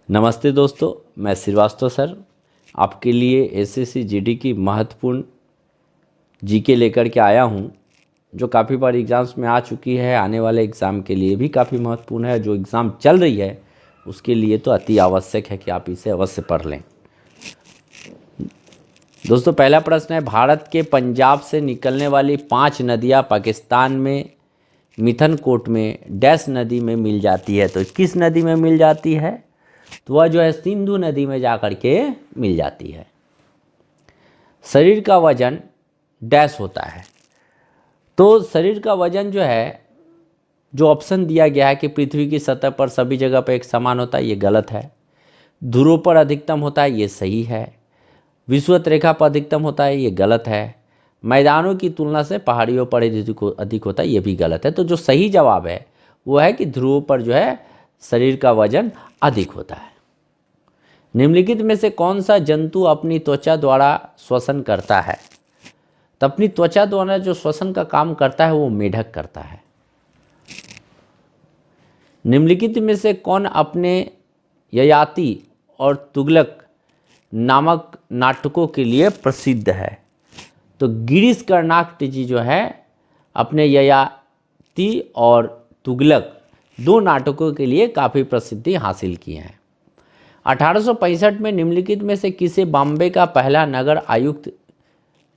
नमस्ते दोस्तों, मैं श्रीवास्तव सर आपके लिए एसएससी जीडी की महत्वपूर्ण जीके लेकर के आया हूं, जो काफ़ी बार एग्ज़ाम्स में आ चुकी है। आने वाले एग्ज़ाम के लिए भी काफ़ी महत्वपूर्ण है। जो एग्ज़ाम चल रही है उसके लिए तो अति आवश्यक है कि आप इसे अवश्य पढ़ लें। दोस्तों, पहला प्रश्न है, भारत के पंजाब से निकलने वाली 5 नदियाँ पाकिस्तान में मिथनकोट में डैश नदी में मिल जाती है। तो किस नदी में मिल जाती है? तो वह जो है सिंधु नदी में जा कर के मिल जाती है। शरीर का वजन डैश होता है। तो शरीर का वजन जो है, जो ऑप्शन दिया गया है कि पृथ्वी की सतह पर सभी जगह पर एक समान होता है, ये गलत है। ध्रुवों पर अधिकतम होता है, ये सही है। विषुवत रेखा पर अधिकतम होता है, ये गलत है। मैदानों की तुलना से पहाड़ियों पर अधिक होता है, ये भी गलत है। तो जो सही जवाब है वो है कि ध्रुवों पर जो है शरीर का वजन अधिक होता है। निम्नलिखित में से कौन सा जंतु अपनी त्वचा द्वारा श्वसन करता है? तो अपनी त्वचा द्वारा जो श्वसन का काम करता है वो मेढक करता है। निम्नलिखित में से कौन अपने ययाति और तुगलक नामक नाटकों के लिए प्रसिद्ध है? तो गिरीश कर्नाड जी जो है अपने ययाति और तुगलक 2 नाटकों के लिए काफ़ी प्रसिद्धि हासिल किए हैं। 1865 में निम्नलिखित में से किसे बॉम्बे का पहला नगर आयुक्त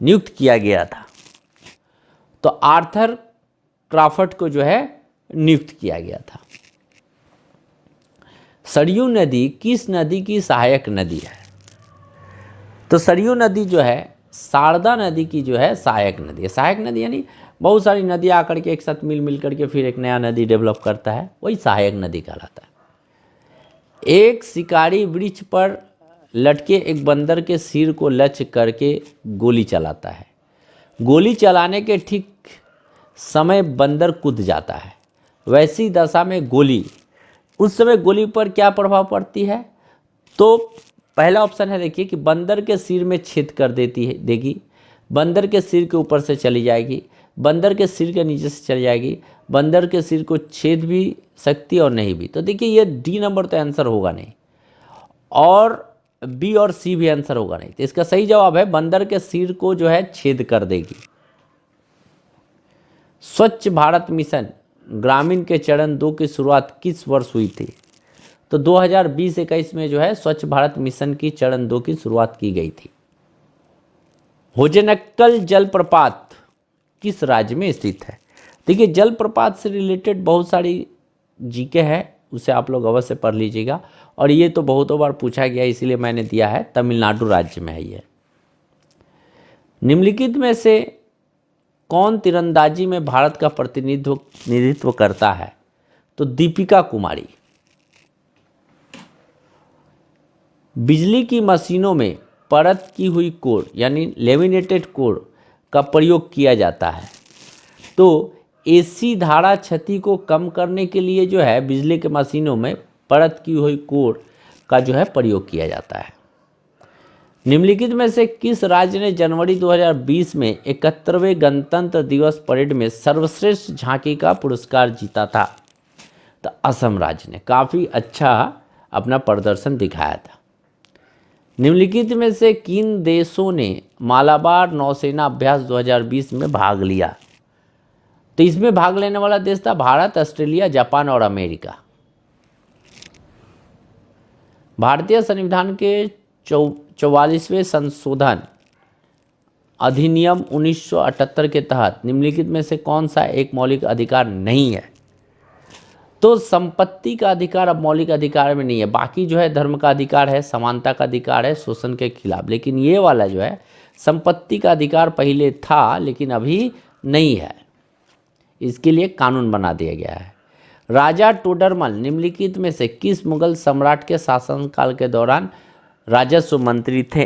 नियुक्त किया गया था? तो आर्थर क्रॉफर्ड को जो है नियुक्त किया गया था। सरयू नदी किस नदी की सहायक नदी है? तो सरयू नदी जो है शारदा नदी की जो है सहायक नदी है। सहायक नदी यानी बहुत सारी नदी आकर के एक साथ मिल करके फिर एक नया नदी डेवलप करता है, वही सहायक नदी कहलाता है। एक शिकारी वृक्ष पर लटके एक बंदर के सिर को लक्ष्य करके गोली चलाता है। गोली चलाने के ठीक समय बंदर कूद जाता है। वैसी दशा में उस समय गोली पर क्या प्रभाव पड़ती है? तो पहला ऑप्शन है, देखिए कि बंदर के सिर में छेद कर देगी, बंदर के सिर के ऊपर से चली जाएगी, बंदर के सिर के नीचे से चली जाएगी, बंदर के सिर को छेद भी सकती और नहीं भी। तो देखिए ये डी नंबर तो आंसर होगा नहीं, और बी और सी भी आंसर होगा नहीं। तो इसका सही जवाब है बंदर के सिर को जो है छेद कर देगी। स्वच्छ भारत मिशन ग्रामीण के चरण 2 की शुरुआत किस वर्ष हुई थी? तो 2020-21 में जो है स्वच्छ भारत मिशन की चरण 2 की शुरुआत की गई थी। होजेनक्कल जलप्रपात किस राज्य में स्थित है? देखिए जलप्रपात से रिलेटेड बहुत सारी जीके है, उसे आप लोग अवश्य पढ़ लीजिएगा। और ये तो बहुतों बार पूछा गया, इसीलिए मैंने दिया है। तमिलनाडु राज्य में है ये। निम्नलिखित में से कौन तीरंदाजी में भारत का प्रतिनिधित्व करता है? तो दीपिका कुमारी। बिजली की मशीनों में परत की हुई कोर यानी लेमिनेटेड कोर का प्रयोग किया जाता है। तो एसी धारा क्षति को कम करने के लिए जो है बिजली के मशीनों में परत की हुई कोर का जो है प्रयोग किया जाता है। निम्नलिखित में से किस राज्य ने जनवरी 2020 में 71वें गणतंत्र दिवस परेड में सर्वश्रेष्ठ झांकी का पुरस्कार जीता था? तो असम राज्य ने काफ़ी अच्छा अपना प्रदर्शन दिखाया था। निम्नलिखित में से किन देशों ने मालाबार नौसेना अभ्यास 2020 में भाग लिया? तो इसमें भाग लेने वाला देश था भारत, ऑस्ट्रेलिया, जापान और अमेरिका। भारतीय संविधान के 44वें संशोधन अधिनियम 1978 के तहत निम्नलिखित में से कौन सा एक मौलिक अधिकार नहीं है? तो संपत्ति का अधिकार अब मौलिक अधिकार में नहीं है। बाकी जो है धर्म का अधिकार है, समानता का अधिकार है, शोषण के खिलाफ। लेकिन ये वाला जो है संपत्ति का अधिकार पहले था लेकिन अभी नहीं है। इसके लिए कानून बना दिया गया है। राजा टोडरमल निम्नलिखित में से किस मुगल सम्राट के शासनकाल के दौरान राजस्व मंत्री थे?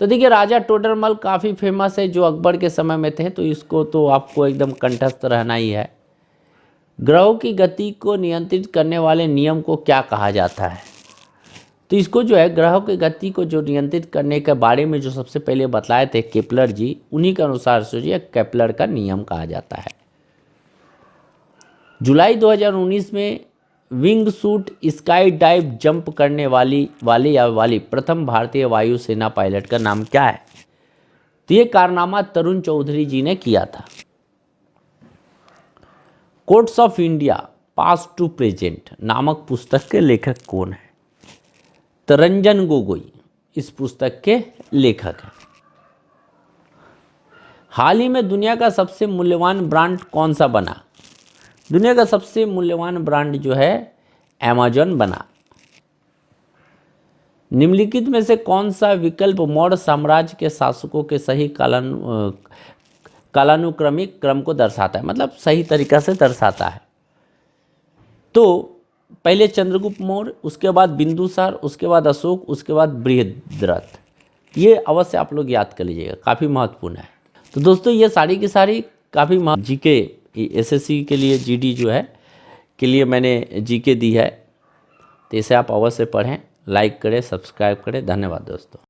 तो देखिए राजा टोडरमल काफ़ी फेमस है, जो अकबर के समय में थे। तो इसको तो आपको एकदम कंठस्थ रहना ही है। ग्रहों की गति को नियंत्रित करने वाले नियम को क्या कहा जाता है? तो इसको जो है ग्रहों की गति को जो नियंत्रित करने के बारे में जो सबसे पहले बतलाए थे केपलर जी, उन्हीं के अनुसार से ये केपलर का नियम कहा जाता है। जुलाई 2019 में wing suit sky dive jump करने वाली प्रथम भारतीय वायुसेना पायलट का नाम क्या है? तो ये कारनामा तरुण चौधरी जी ने किया था। Courts of India past to present नामक पुस्तक के लेखक कौन है? तो रंजन गोगोई इस पुस्तक के लेखक हैं। हाल ही में दुनिया का सबसे मूल्यवान ब्रांड कौन सा बना? दुनिया का सबसे मूल्यवान ब्रांड जो है अमेजन बना। निम्नलिखित में से कौन सा विकल्प मौर्य साम्राज्य के शासकों के सही कालानुक्रमिक क्रम को दर्शाता है, मतलब सही तरीका से दर्शाता है? तो पहले चंद्रगुप्त मौर्य, उसके बाद बिंदुसार, उसके बाद अशोक, उसके बाद बृहद्रथ। ये अवश्य आप लोग याद कर लीजिएगा, काफ़ी महत्वपूर्ण है। तो दोस्तों ये सारी की सारी काफ़ी जीके एसएससी के लिए जीडी जो है के लिए मैंने जीके दी है, तो इसे आप अवश्य पढ़ें, लाइक करें, सब्सक्राइब करें। धन्यवाद दोस्तों।